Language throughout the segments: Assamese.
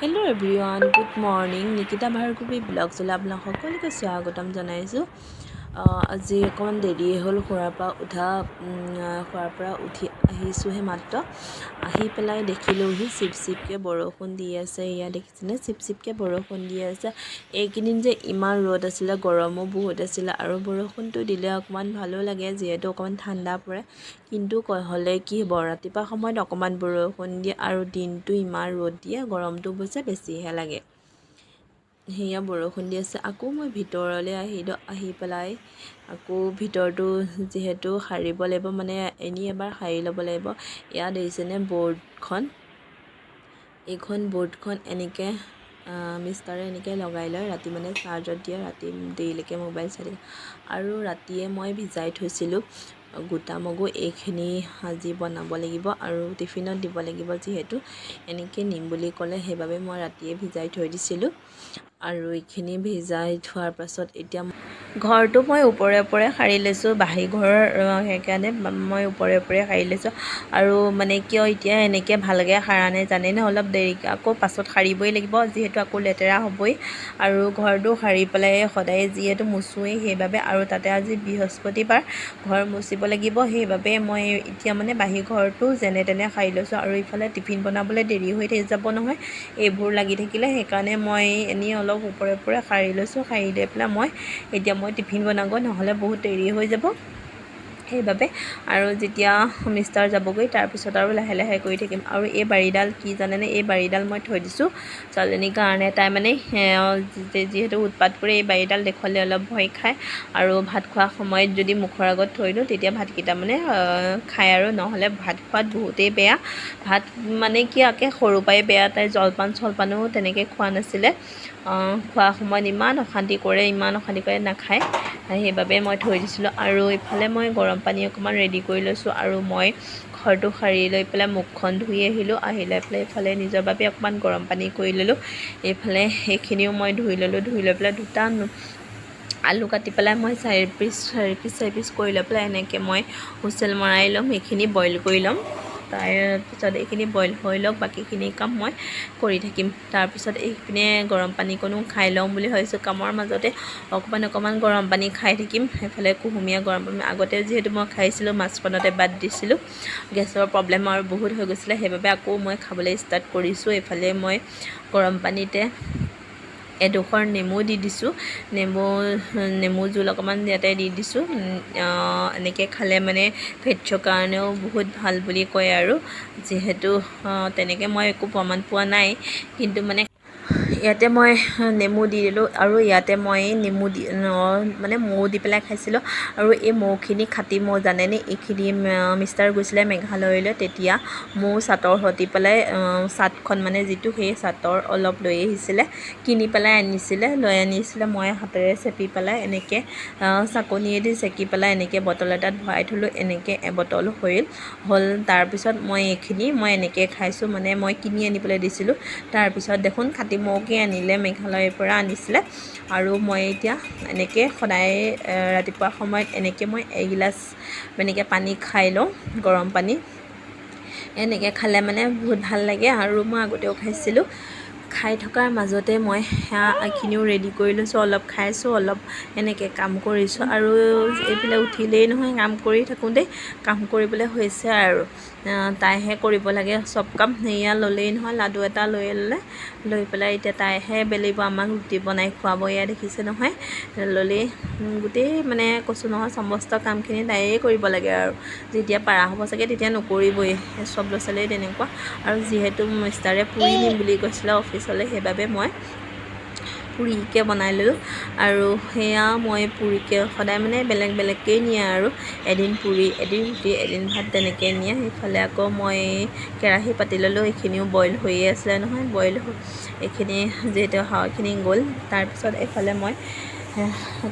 Hello' everyone, good morning. Nikita Bhargavi blog চলে আপোনাক সকলোকে স্বাগতম জনাইছোঁ। আজি অকণমান দেৰিয়ে হ'ল শুৱাৰ পৰা উঠি আহিছোঁহে মাত্ৰ। আহি পেলাই দেখিলোঁহি চিপকৈ বৰষুণ দি আছে। এয়া দেখিছেনে, চিপকৈ বৰষুণ দি আছে। এইকেইদিন যে ইমান ৰ'দ আছিলে, গৰমো বহুত আছিলে আৰু বৰষুণটো দিলে অকণমান ভালো লাগে, যিহেতু অকণমান ঠাণ্ডা পৰে। কিন্তু হ'লে কি হ'ব, ৰাতিপুৱা সময়ত অকণমান বৰষুণ দিয়ে আৰু দিনটো ইমান ৰ'দ দিয়ে, গৰমটো অৱশ্যে বেছিহে লাগে। সেয়া বৰষুণ দি আছে। আকৌ মই ভিতৰলৈ আহিলোঁ। আহি পেলাই আকৌ ভিতৰটো যিহেতু সাৰিব লাগিব, মানে এনেই এবাৰ সাৰি ল'ব লাগিব। ইয়াত দেখিছেনে বৰ্ডখন, এইখন বৰ্ডখন এনেকৈ মিষ্টাৰে এনেকৈ লগাই লয়। ৰাতি মানে চাৰ্জত দিয়ে, ৰাতি দেৰিলৈকে মোবাইল চাই থাকে। আৰু ৰাতিয়ে মই ভিজাই থৈছিলোঁ গোটা মগু। এইখিনি আজি বনাব লাগিব আৰু টিফিনত দিব লাগিব, যিহেতু এনেকৈ নিম বুলি ক'লে, সেইবাবে মই ৰাতিয়ে ভিজাই থৈ দিছিলোঁ। আৰু এইখিনি ভিজাই থোৱাৰ পাছত এতিয়া ঘৰটো মই ওপৰে ওপৰে সাৰি লৈছোঁ। বাহিৰ ঘৰৰ সেইকাৰণে মই ওপৰে ওপৰে সাৰি লৈছোঁ। আৰু মানে কিয় এতিয়া এনেকৈ ভালকৈ সাৰা নাই জানেনে, অলপ দেৰিকৈ আকৌ পাছত সাৰিবই লাগিব, যিহেতু আকৌ লেতেৰা হ'বই। আৰু ঘৰটো সাৰি পেলাই সদায় যিহেতু মুচোৱেই, সেইবাবে। আৰু তাতে আজি বৃহস্পতিবাৰ, ঘৰ মুচিব লাগিব, সেইবাবে মই এতিয়া মানে বাহিৰ ঘৰটো যেনে তেনে সাৰি লৈছোঁ। আৰু ইফালে টিফিন বনাবলৈ দেৰি হৈ যাব নহয় এইবোৰ লাগি থাকিলে, সেইকাৰণে মই এনেই অলপ ওপৰে ওপৰে সাৰি লৈছোঁ। সাৰি লৈ পেলাই মই টিফিন বনাওঁগৈ, নহ'লে বহুত দেৰি হৈ যাব, সেইবাবে। আৰু যেতিয়া মিষ্টাৰ যাবগৈ, তাৰপিছত আৰু লাহে লাহে কৰি থাকিম। আৰু এই বাৰীডাল কি জানেনে, এই বাৰীডাল মই থৈ দিছোঁ ছোৱালীজনীৰ কাৰণে। তাই মানে যিহেতু উৎপাত কৰি এই বাৰীডাল দেখুৱালে অলপ ভয় খায়। আৰু ভাত খোৱা সময়ত যদি মুখৰ আগত থৈ দিওঁ, তেতিয়া ভাতকেইটা মানে খায়, আৰু নহ'লে ভাত খোৱাত বহুতেই বেয়া। ভাত মানে কি আকে সৰুৰ পৰাই বেয়া। তাই জলপানো তেনেকৈ খোৱা নাছিলে। খোৱা সময়ত ইমান অশান্তি কৰে, নাখায়। সেইবাবে মই থৈ দিছিলোঁ। আৰু ইফালে মই গৰম পানী অকণমান ৰেডি কৰি লৈছোঁ। আৰু মই ঘৰটো সাৰি লৈ পেলাই মুখখন ধুই আহিলোঁ। আহি লৈ পেলাই এইফালে নিজৰ বাবে অকণমান গৰম পানী কৰি ল'লোঁ। এইফালে সেইখিনিও মই ধুই ল'লোঁ। ধুই লৈ পেলাই দুটা আলু কাটি পেলাই মই চাৰি পিচ কৰি লৈ পেলাই এনেকৈ মই হুইচেল মৰাই ল'ম। এইখিনি বইল কৰি ল'ম। তাৰপিছত এইখিনি বইল হৈ লওক, বাকীখিনি কাম মই কৰি থাকিম। তাৰপিছত এইপিনে গৰম পানীকণো খাই লওঁ বুলি ভাবিছোঁ। কামৰ মাজতে অকণমান গৰম পানী খাই থাকিম। সেইফালে কুহুমীয়া গৰম পানী আগতে যিহেতু মই খাইছিলোঁ, মাঝখনতে বাদ দিছিলোঁ। গেছৰ প্ৰব্লেম আৰু বহুত হৈ গৈছিলে, সেইবাবে আকৌ মই খাবলৈ ষ্টাৰ্ট কৰিছোঁ। এইফালে মই গৰম পানীতে এডোখৰ নেমু দি দিছোঁ। নেমু জোল অকণমান ইয়াতে দি দিছোঁ। এনেকৈ খালে মানে ফেটছৰ কাৰণেও বহুত ভাল বুলি কয়। আৰু যিহেতু তেনেকৈ মই একো প্ৰমাণ পোৱা নাই, কিন্তু মানে ইয়াতে মই নেমু দি দিলোঁ। আৰু ইয়াতে মই মৌ দি পেলাই খাইছিলোঁ। আৰু এই মৌখিনি খাটি মৌ জানেনে, এইখিনি মিষ্টাৰ গৈছিলে মেঘালয়লৈ, তেতিয়া মৌ চাটৰ সতি পেলাই চাটখন মানে যিটো, সেই চাটৰ অলপ লৈ আহিছিলে, কিনি পেলাই লৈ আনিছিলে। মই হাতেৰে চেপি পেলাই এনেকৈ চাকনিয়েদি চেকি পেলাই এনেকৈ বটল এটাত ভৰাই থ'লোঁ। এনেকৈ এবটল হ'ল। তাৰপিছত মই এনেকৈ খাইছোঁ। মানে মই কিনি আনিবলৈ দিছিলোঁ। তাৰপিছত দেখোন খাটি মৌকে আনিলে, মেঘালয়ৰ পৰা আনিছিলে। আৰু মই এতিয়া এনেকৈ সদায় ৰাতিপুৱা সময়ত এনেকৈ মই এগিলাচ এনেকৈ পানী খাই লওঁ, গৰম পানী। এনেকৈ খালে মানে বহুত ভাল লাগে। আৰু মই আগতেও খাইছিলোঁ। খাই থকাৰ মাজতে মই এইখিনিও ৰেডি কৰি লৈছোঁ। অলপ খাইছোঁ, অলপ এনেকৈ কাম কৰিছোঁ। আৰু এইফালে উঠিলেই নহয়, কাম কৰি থাকোঁতেই কাম কৰিবলৈ হৈছে। আৰু তাইহে কৰিব লাগে চব কাম। সেয়া ল'লেই নহয়, লাডু এটা লৈ পেলাই এতিয়া তাইহে বেলিব, আমাক ৰুটি বনাই খুৱাব। এয়া দেখিছে নহয়, ল'লেই গোটেই মানে কৈছোঁ নহয়, সমস্ত কামখিনি তাইয়ে কৰিব লাগে। আৰু যেতিয়া পাৰা হ'ব চাগে, তেতিয়া নকৰিবই। চব ল'ৰা ছোৱালীয়ে তেনেকুৱা। আৰু যিহেতু মিষ্টাৰে পুৰি নিম বুলি কৈছিলে অফিচলৈ, সেইবাবে মই পুৰিকে বনাই ল'লোঁ। আৰু সেয়া মই পুৰিকে সদায় মানে বেলেগ বেলেগকৈয়ে নিয়ে। আৰু এদিন পুৰি, এদিন ৰুটি, এদিন ভাত, তেনেকৈ নিয়ে। সেইফালে আকৌ মই কেৰাহী পাতি ল'লোঁ। এইখিনিও বইল হৈয়ে আছিলে নহয়, এইখিনি যিহেতু হাৱাখিনি গ'ল। তাৰপিছত এইফালে মই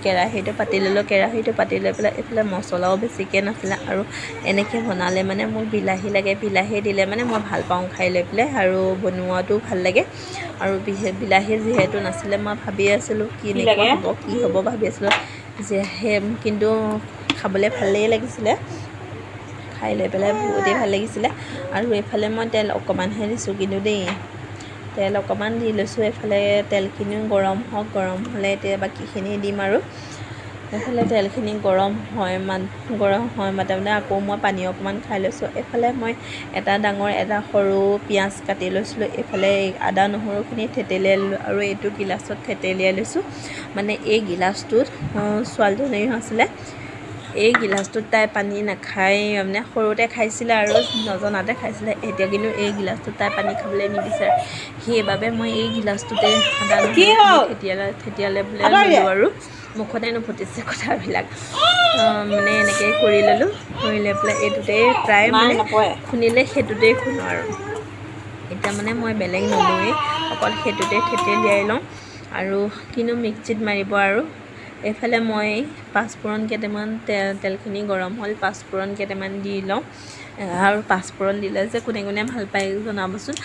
কেৰাহীটো পাতি ল'লোঁ। কেৰাহীটো পাতি লৈ পেলাই এইফালে মছলাও বেছিকৈ নাছিলে। আৰু এনেকৈ বনালে মানে মোৰ বিলাহী লাগে। বিলাহী দিলে মানে মই ভাল পাওঁ খাই লৈ পেলাই, আৰু বনোৱাটোও ভাল লাগে। আৰু বিলাহী যিহেতু নাছিলে, মই ভাবি আছিলোঁ কি হ'ব ভাবি আছিলোঁ, কিন্তু খাবলৈ ভালেই লাগিছিলে। খাই লৈ পেলাই বহুতেই ভাল লাগিছিলে। আৰু এইফালে মই তেল অকণমানহে দিছোঁ কিন্তু দেই, তেল অকণমান দি লৈছোঁ। এইফালে তেলখিনিও গৰম হওক, গৰম হ'লে এতিয়া বাকীখিনি দিম আৰু এইফালে তেলখিনি গৰম হয় মাতে আকৌ মই পানী অকণমান খাই লৈছোঁ। এইফালে মই এটা ডাঙৰ এটা সৰু পিঁয়াজ কাটি লৈছিলোঁ। এইফালে আদা নহৰুখিনি থেতেলিয়াই ল'লোঁ আৰু এইটো গিলাচত থেতেলিয়াই লৈছোঁ। মানে এই গিলাচটোত ছোৱালীজনীৰ আছিলে, এই গিলাচটোত তাই পানী নাখায়, মানে সৰুতে খাইছিলে আৰু নজনাতে খাইছিলে। এতিয়া কিন্তু এই গিলাচটোত তাই পানী খাবলৈ নিবিচাৰে। সেইবাবে মই এই গিলাচটোতে আদা নহৰুখিনি থেতিয়ালে ল'লোঁ আৰু মুখতে নুফুটিছে কথাবিলাক। মানে এনেকৈ কৰি ল'লোঁ, কৰি লৈ পেলাই এইটোতেই প্ৰায় মানে খুন্দিলে সেইটোতেই খুন্দো আৰু এতিয়া মানে মই বেলেগ নলওঁৱেই, অকল সেইটোতে থেতেলিয়াই লওঁ আৰু কিনো মিক্সিত মাৰিব আৰু এইফালে মই পাঁচফোৰণ কেইটামান তেলখিনি গৰম হ'ল, পাঁচফোৰণ কেইটামান দি লওঁ আৰু পাঁচফোৰণ দিলে যে কোনে কোনে ভাল পায় জনাবচোন।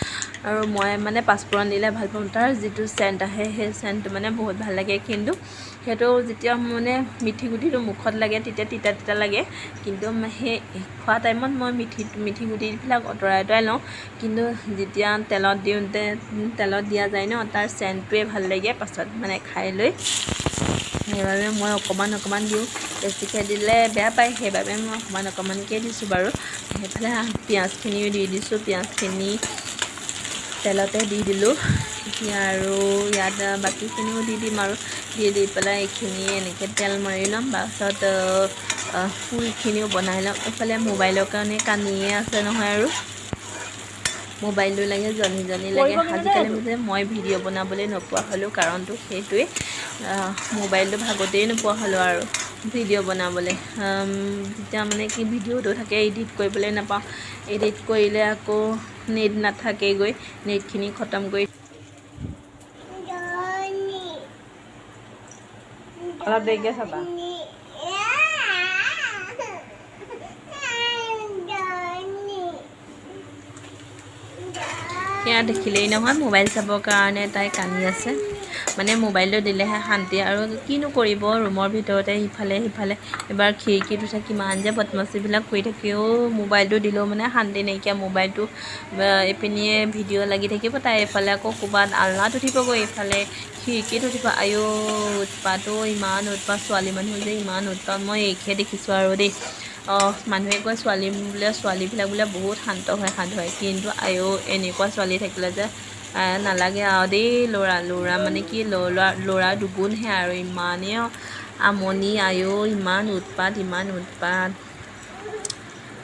আৰু মই মানে পাঁচফোৰণ দিলে ভাল পাওঁ, তাৰ যিটো চেণ্ট আহে সেই চেণ্টটো মানে বহুত ভাল লাগে। কিন্তু সেইটো যেতিয়া মানে মিঠি গুটিটো মুখত লাগে তেতিয়া তিতা তিতা লাগে, কিন্তু সেই খোৱা টাইমত মই মিঠি গুটিবিলাক আঁতৰাই লওঁ। কিন্তু যেতিয়া তেলত দিয়া যায় ন, তাৰ চেণ্টটোৱে ভাল লাগে পাছত মানে খাই লৈ। সেইবাবে মই অকণমান দিওঁ, বেছিকৈ দিলে বেয়া পায়, সেইবাবে মই অকণমানকৈ দিছোঁ বাৰু। সেইফালে পিঁয়াজখিনিও দি দিছোঁ, পিঁয়াজখিনি তেলতে দি দিলোঁ। এতিয়া আৰু ইয়াত বাকীখিনিও দি দিম আৰু দি পেলাই এইখিনি এনেকৈ তেল মাৰি ল'ম। তাৰপাছত ফুলখিনিও বনাই ল'ম। এইফালে মোবাইলৰ কাৰণে কান্দিয়ে আছে নহয় আৰু মোবাইলটো লাগে, জনি লাগে। আজিকালি যে মই ভিডিঅ' বনাবলৈ নোপোৱা হ'লোঁ, কাৰণটো সেইটোৱে, মোবাইলটো ভাগতেই নোপোৱা হ'লোঁ আৰু ভিডিঅ' বনাবলৈ। যেতিয়া মানে কি ভিডিঅ'টো থাকে এডিট কৰিবলৈ নাপাওঁ, এডিট কৰিলে আকৌ নেট নাথাকেগৈ, নেটখিনি খতম কৰি অলপ দেৰিকৈ চাবা। সেয়া দেখিলেই নহয় মোবাইল চাবৰ কাৰণে তাই কান্দি আছে। মানে মোবাইলটো দিলেহে শান্তি, আৰু কিনো কৰিব ৰুমৰ ভিতৰতে ইফালে সিফালে। এবাৰ খিৰিকীত উঠে কিমান যে বদমাচিবিলাক কৰি থাকেও, মোবাইলটো দিলেও মানে শান্তি নাইকিয়া। মোবাইলটো এইপিনিয়ে ভিডিঅ' লাগি থাকিব, তাই এইফালে আকৌ ক'ৰবাত আলনাত উঠিবগৈ, এইফালে খিৰিকীত উঠিব। আইঅ' উৎপাতো, ইমান উৎপাত, ছোৱালী মানুহ যে ইমান উৎপাত মই এইকহে দেখিছোঁ আৰু দেই। মানুহে কয় ছোৱালীবিলাক বোলে বহুত শান্ত হয়, কিন্তু আইঅ' এনেকুৱা ছোৱালী থাকিলে যে নালাগে আৰু দেই। ল'ৰা মানে কি ল'ৰা দুগুণহে আৰু ইমানেই আমনি। আইঅ' ইমান উৎপাত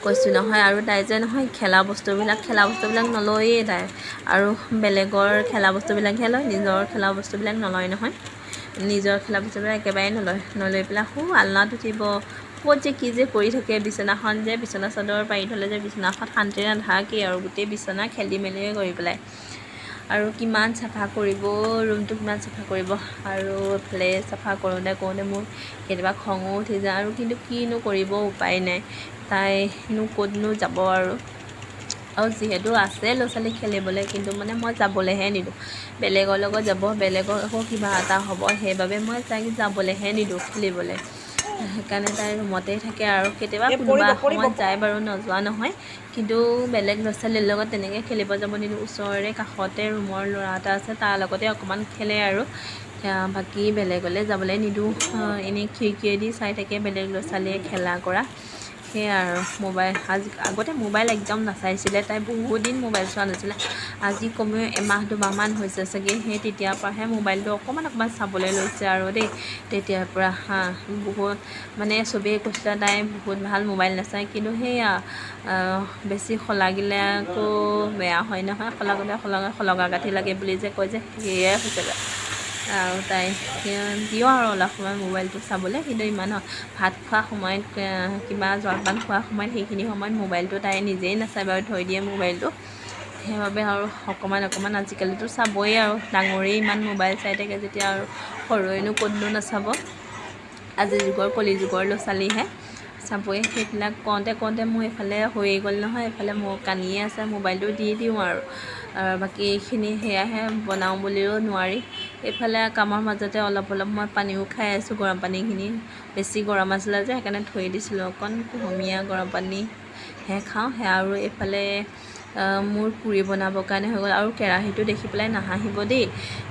কৈছোঁ নহয়। আৰু তাই যে নহয় খেলা বস্তুবিলাক নলয়েই তাই, আৰু বেলেগৰ খেলা বস্তুবিলাকহে লয়, নিজৰ খেলা বস্তুবিলাক নলয় নহয়। নিজৰ খেলা বস্তুবিলাক একেবাৰে নলৈ পেলাই আলনাত উঠিব। ক'ত যে কি যে কৰি থাকে, বিচনাখন যে বিচনা চাদৰ পাৰি থ'লে যে বিচনাখন শান্তি নাথাকেই আৰু গোটেই বিচনা খেলি মেলিয়ে কৰি পেলায়। আৰু কিমান চাফা কৰিব, ৰুমটো কিমান চাফা কৰিব। আৰু এইফালে চাফা কৰোঁতে মোৰ কেতিয়াবা খঙো উঠি যায়, আৰু কিন্তু কিনো কৰিব উপায় নাই, তাইনো ক'তনো যাব আৰু যিহেতু আছে ল'ৰা ছোৱালী খেলিবলৈ, কিন্তু মানে মই যাবলৈহে নিদিওঁ। বেলেগৰ লগত যাব, বেলেগৰ আকৌ কিবা এটা হ'ব, সেইবাবে মই তাইক যাবলৈহে নিদিওঁ খেলিবলৈ। সেইকাৰণে তাই ৰুমতেই থাকে আৰু কেতিয়াবা কোনোবা সময়ত যায় বাৰু, নোযোৱা নহয়। কিন্তু বেলেগ ল'ৰা ছোৱালীৰ লগত তেনেকৈ খেলিব যাব নিদিওঁ। ওচৰৰে কাষতে ৰুমৰ ল'ৰা এটা আছে, তাৰ লগতে অকণমান খেলে আৰু বাকী বেলেগলৈ যাবলৈ নিদিওঁ। এনেই খিৰিকীয়েদি চাই থাকে বেলেগ ল'ৰা ছোৱালীয়ে খেলা কৰা, সেয়াই আৰু আগতে মোবাইল একদম নাচাইছিলে তাই, বহুত দিন মোবাইল চোৱা নাছিলে। আজি কমেও এমাহ দুমাহমান হৈছে চাগে, সেই তেতিয়াৰ পৰাহে মোবাইলটো অকণমান চাবলৈ লৈছে আৰু দেই। তেতিয়াৰ পৰা বহুত মানে চবেই কৈছিলে তাই বহুত ভাল, মোবাইল নাচায়। কিন্তু সেয়া বেছি শলাগিলে আকৌ বেয়া হয় নহয়, শলগা কাঠি লাগে বুলি যে কয় যে, সেয়াই হৈছিলে। আৰু তাই দিওঁ আৰু অলপ সময় মোবাইলটো চাবলৈ, কিন্তু ইমান ভাত খোৱা সময়ত কিবা জলপান খোৱা সময়ত সেইখিনি সময়ত মোবাইলটো তাই নিজেই নাচায় বাৰু, থৈ দিয়ে মোবাইলটো। সেইবাবে আৰু অকণমান আজিকালিতো চাবই আৰু, ডাঙৰেই ইমান মোবাইল চাই থাকে যেতিয়া আৰু সৰুৱেনো ক'তনো নাচাব। আজিৰ যুগৰ কলিযুগৰ ল'ৰা ছোৱালীহে চাবই। সেইবিলাক কওঁতে মোৰ এইফালে হৈয়ে গ'ল নহয়, এইফালে মোৰ কান্দিয়ে আছে, মোবাইলটো দি দিওঁ আৰু বাকী এইখিনি সেয়াহে বনাওঁ বুলিও নোৱাৰি। এইফালে কামৰ মাজতে অলপ মই পানীও খাই আছোঁ, গৰম পানীখিনি বেছি গৰম আছিলে যে সেইকাৰণে থৈ দিছিলোঁ। অকণ কুহুমীয়া গৰম পানীহে খাওঁ সেয়া। আৰু এইফালে মোৰ পুৰি বনাবৰ কাৰণে হৈ গ'ল। আৰু কেৰাহীটো দেখি পেলাই নাহাঁহিব দেই,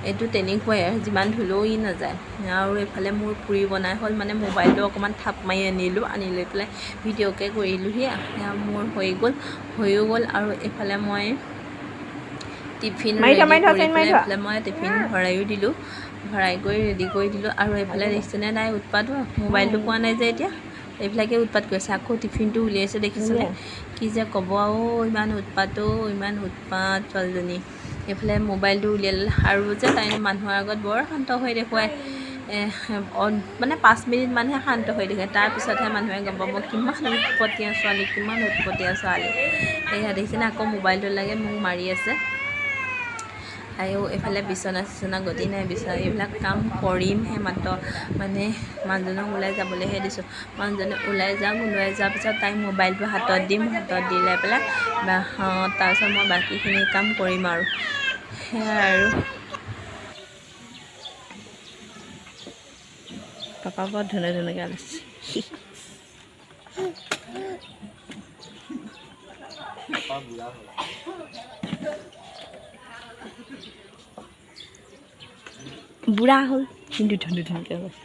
এইটো তেনেকুৱাই আৰু যিমান ধুলেও ই নাযায়। আৰু এইফালে মোৰ পুৰি বনাই হ'ল, মানে মোবাইলটো অকণমান থাপ মাৰি আনি লৈ পেলাই ভিডিঅ'কে কৰিলোঁহি। মোৰ হৈও গ'ল। আৰু এইফালে মই টিফিন ৰেডি কৰি পেলাই এইফালে মই টিফিন ভৰাইও দিলোঁ, ভৰাই কৰি ৰেডি কৰি দিলোঁ। আৰু এইফালে দেখিছেনে তাই উৎপাত, মোবাইলটো পোৱা নাই যে এতিয়া এইবিলাকে উৎপাত কৰিছে। আকৌ টিফিনটো উলিয়াইছে দেখিছেনে, কি যে ক'ব আৰু ইমান উৎপাত ছোৱালীজনী। এইফালে মোবাইলটো উলিয়াই ল'লে। আৰু যে তাই মানুহৰ আগত বৰ শান্ত হৈ দেখুৱায়, মানে 5 মিনিট মানহে শান্ত হৈ দেখুৱায়, তাৰপিছতহে মানুহে গম পাব কিমান উৎপতীয়া ছোৱালী, কিমান উৎপতীয়া ছোৱালী। এয়া দেখিছেনে, আকৌ মোবাইলটো লাগে মোক মাৰি আছে। আৰু এইফালে বিচনা গতি নাই, এইবিলাক কাম কৰিমহে মাত্ৰ, মানে মানুহজনক ওলাই যাবলৈহে দিছোঁ। মানুহজনে ওলাই যোৱাৰ পিছত তাইক মোবাইলটো হাতত দিম, হাতত দি লৈ পেলাই তাৰপিছত মই বাকীখিনি কাম কৰিম আৰু সেয়াই আৰু। পাপা বৰ ধুনীয়াকৈ আনিছে। বুঢ়া হ'ল কিন্তু ধুনীয়াকৈ আনিছে।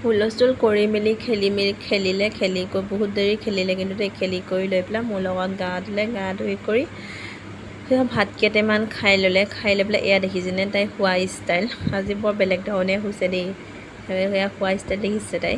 হুলস্থুল কৰি মেলি খেলিলে, বহুত দেৰি খেলিলে। কিন্তু খেলি কৰি লৈ পেলাই মোৰ লগত গা ধুই কৰি ভাত কেইটামান খাই লৈ পেলাই এয়া দেখিছেনে তাই শোৱা ষ্টাইল, আজি বৰ বেলেগ ধৰণে শুইছে দেই। সেয়া শোৱা ষ্টাইল দেখিছে তাই।